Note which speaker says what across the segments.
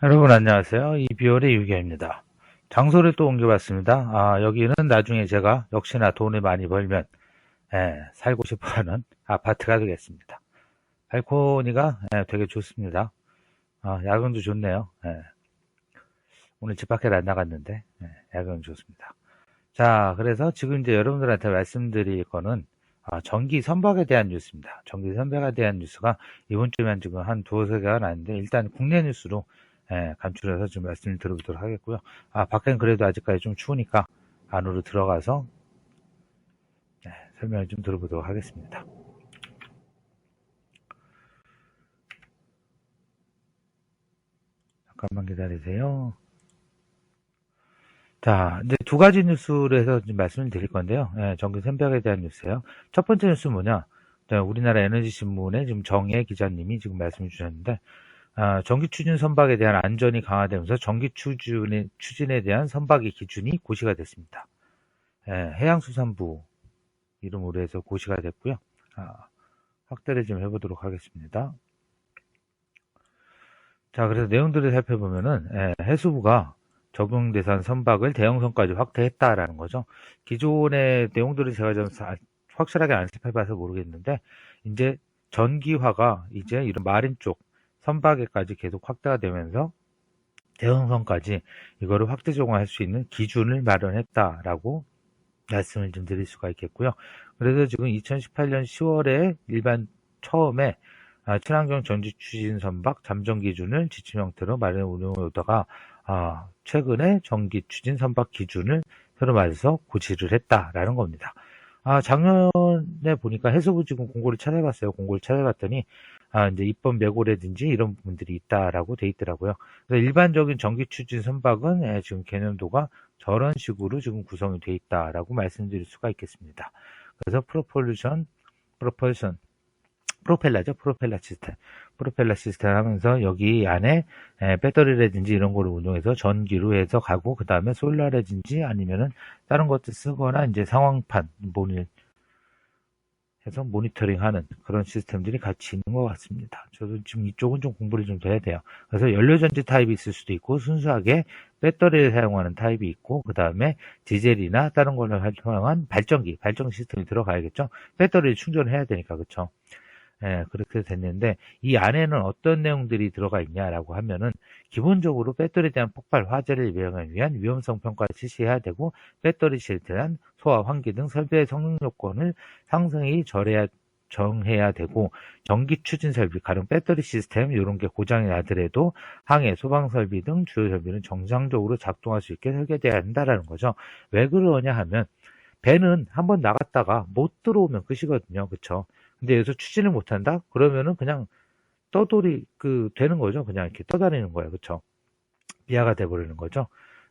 Speaker 1: 여러분 안녕하세요. 이비월의 유기입니다. 장소를 또 옮겨봤습니다. 여기는 나중에 제가 역시나 돈을 많이 벌면 살고 싶어하는 아파트가 되겠습니다. 발코니가 되게 좋습니다. 야경도 좋네요. 오늘 집 밖에 안 나갔는데 야경 좋습니다. 자, 그래서 지금 이제 여러분들한테 말씀드릴 거는 전기 선박에 대한 뉴스입니다. 전기 선박에 대한 뉴스가 이번 주면 지금 한 두세 개가 나는데 일단 국내 뉴스로 간추려서 좀 말씀을 드려보도록 하겠고요. 밖엔 그래도 아직까지 좀 추우니까 안으로 들어가서 설명을 좀 들어보도록 하겠습니다. 잠깐만 기다리세요. 자, 이제 두 가지 뉴스를 해서 좀 말씀을 드릴 건데요. 전기 선박에 대한 뉴스예요. 첫 번째 뉴스는 뭐냐? 자, 우리나라 에너지신문의 지금 정혜 기자님이 지금 말씀해 주셨는데, 전기 추진 선박에 대한 안전이 강화되면서 전기 추진에 대한 선박의 기준이 고시가 됐습니다. 해양수산부 이름으로 해서 고시가 됐고요. 확대를 좀 해보도록 하겠습니다. 자, 그래서 내용들을 살펴보면은 해수부가 적용 대상 선박을 대형선까지 확대했다라는 거죠. 기존의 내용들을 제가 좀 확실하게 안 살펴봐서 모르겠는데 이제 전기화가 이제 이런 마린 쪽 선박에까지 계속 확대가 되면서 대형선까지 이거를 확대 적용할 수 있는 기준을 마련했다라고 말씀을 좀 드릴 수가 있겠고요. 그래서 지금 2018년 10월에 일반 처음에 친환경 전지 추진 선박 잠정 기준을 지침 형태로 마련 운영하다가 최근에 전기 추진 선박 기준을 새로 말해서 고시를 했다라는 겁니다. 작년에 보니까 해수부 지금 공고를 찾아봤어요. 공고를 찾아봤더니 이제 입법 예고라든지 이런 부분들이 있다라고 돼 있더라고요. 그래서 일반적인 전기 추진 선박은 지금 개념도가 저런 식으로 지금 구성이 돼 있다라고 말씀드릴 수가 있겠습니다. 그래서 프로펠러 시스템 하면서 여기 안에 배터리라든지 이런 거를 운용해서 전기로 해서 가고, 그 다음에 솔라라든지 아니면은 다른 것들 쓰거나 이제 상황판 해서 모니터링 하는 그런 시스템들이 같이 있는 것 같습니다. 저도 지금 이쪽은 좀 공부를 좀 더 해야 돼요. 그래서 연료전지 타입이 있을 수도 있고, 순수하게 배터리를 사용하는 타입이 있고, 그 다음에 디젤이나 다른 걸로 활용한 발전 시스템이 들어가야겠죠. 배터리를 충전해야 되니까, 그쵸. 그렇게 됐는데 이 안에는 어떤 내용들이 들어가 있냐라고 하면은 기본적으로 배터리에 대한 폭발 화재를 예방하기 위한 위험성 평가를 실시해야 되고, 배터리 실대한 소화 환기 등 설비의 성능 요건을 상승히 정해야 되고, 전기 추진 설비, 가령 배터리 시스템 이런 게 고장이 나더라도 항해, 소방 설비 등 주요 설비는 정상적으로 작동할 수 있게 설계돼야 한다라는 거죠. 왜 그러냐 하면 배는 한번 나갔다가 못 들어오면 끝이거든요. 그쵸? 근데 여기서 추진을 못한다? 그러면은 그냥 되는 거죠. 그냥 이렇게 떠다니는 거예요. 그쵸? 비하가 돼버리는 거죠.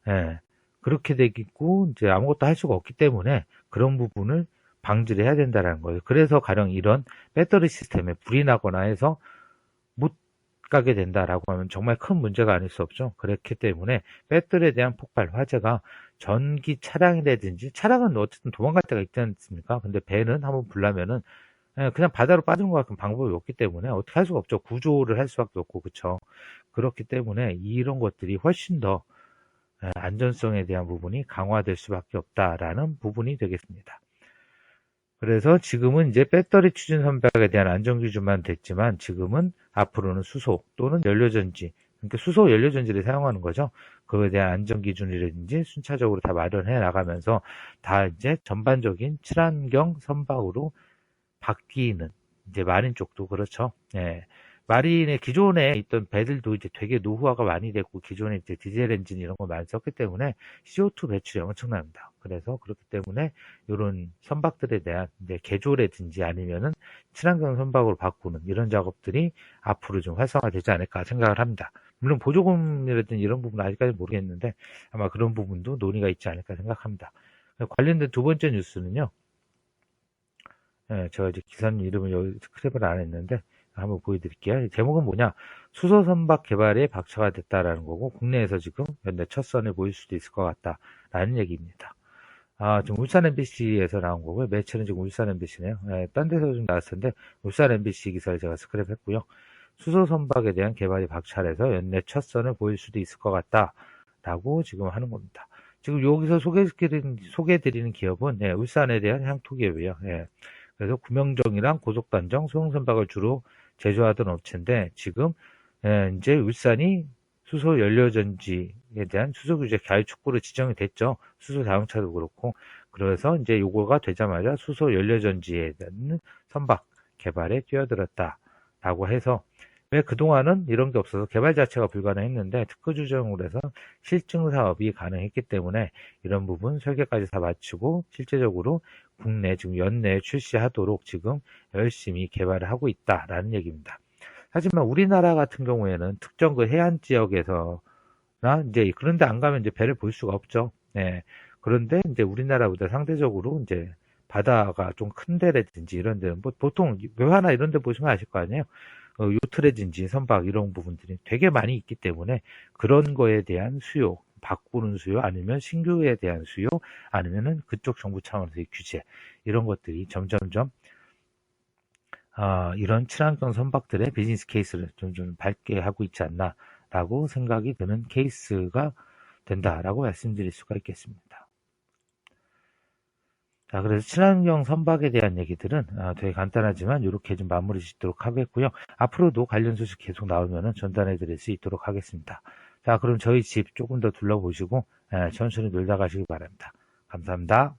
Speaker 1: 예. 그렇게 되겠고, 이제 아무것도 할 수가 없기 때문에 그런 부분을 방지를 해야 된다는 거예요. 그래서 가령 이런 배터리 시스템에 불이 나거나 해서 못 가게 된다라고 하면 정말 큰 문제가 아닐 수 없죠. 그렇기 때문에 배터리에 대한 폭발 화재가 전기 차량이라든지, 차량은 어쨌든 도망갈 때가 있지 않습니까? 근데 배는 한번 불나면은 그냥 바다로 빠지는 것 같은 방법이 없기 때문에 어떻게 할 수가 없죠. 구조를 할 수밖에 없고, 그쵸. 그렇기 때문에 이런 것들이 훨씬 더 안전성에 대한 부분이 강화될 수밖에 없다라는 부분이 되겠습니다. 그래서 지금은 이제 배터리 추진 선박에 대한 안전 기준만 됐지만, 지금은 앞으로는 수소 또는 연료전지, 그러니까 수소 연료전지를 사용하는 거죠. 그거에 대한 안전 기준이라든지 순차적으로 다 마련해 나가면서 다 이제 전반적인 친환경 선박으로 바뀌는, 이제 마린 쪽도 그렇죠. 마린의 기존에 있던 배들도 이제 되게 노후화가 많이 됐고, 기존에 이제 디젤 엔진 이런 거 많이 썼기 때문에 CO2 배출이 엄청납니다. 그래서 그렇기 때문에 이런 선박들에 대한 이제 개조라든지 아니면은 친환경 선박으로 바꾸는 이런 작업들이 앞으로 좀 활성화되지 않을까 생각을 합니다. 물론 보조금이라든지 이런 부분은 아직까지 모르겠는데 아마 그런 부분도 논의가 있지 않을까 생각합니다. 관련된 두 번째 뉴스는요. 제가 이제 기사님 이름을 여기 스크랩을 안 했는데 한번 보여드릴게요. 제목은 뭐냐? 수소 선박 개발에 박차가 됐다라는 거고, 국내에서 지금 현재 첫 선을 보일 수도 있을 것 같다라는 얘기입니다. 지금 울산 MBC에서 나온 거고요. 매체는 지금 울산 MBC네요. 딴 데서 좀 나왔었는데 울산 MBC 기사를 제가 스크랩했고요. 수소 선박에 대한 개발이 박차해서 연내 첫 선을 보일 수도 있을 것 같다라고 지금 하는 겁니다. 지금 여기서 소개해드리는 기업은 울산에 대한 향토 기업이에요. 그래서 구명정이랑 고속단정, 소형선박을 주로 제조하던 업체인데 지금 이제 울산이 수소 연료전지에 대한 수소 규제 가해축구로 지정이 됐죠. 수소 자동차도 그렇고. 그래서 이제 요거가 되자마자 수소 연료전지에 대한 선박 개발에 뛰어들었다라고 해서 왜 그동안은 이런 게 없어서 개발 자체가 불가능했는데 특허 조정으로 해서 실증 사업이 가능했기 때문에 이런 부분 설계까지 다 마치고 실제적으로 국내 지금 연내에 출시하도록 지금 열심히 개발을 하고 있다라는 얘기입니다. 하지만 우리나라 같은 경우에는 특정 그 해안 지역에서나 이제 그런데 안 가면 이제 배를 볼 수가 없죠. 그런데 이제 우리나라보다 상대적으로 이제 바다가 좀 큰 데라든지 이런 데는 뭐 보통 묘하나 이런 데 보시면 아실 거 아니에요. 요트라든지 선박 이런 부분들이 되게 많이 있기 때문에 그런 거에 대한 수요, 바꾸는 수요, 아니면 신규에 대한 수요, 아니면은 그쪽 정부 차원에서의 규제 이런 것들이 점점점 이런 친환경 선박들의 비즈니스 케이스를 좀 밝게 하고 있지 않나라고 생각이 드는 케이스가 된다라고 말씀드릴 수가 있겠습니다. 자, 그래서 친환경 선박에 대한 얘기들은 되게 간단하지만 이렇게 좀 마무리 짓도록 하겠고요. 앞으로도 관련 소식 계속 나오면 전달해 드릴 수 있도록 하겠습니다. 자, 그럼 저희 집 조금 더 둘러보시고 천천히 놀다 가시기 바랍니다. 감사합니다.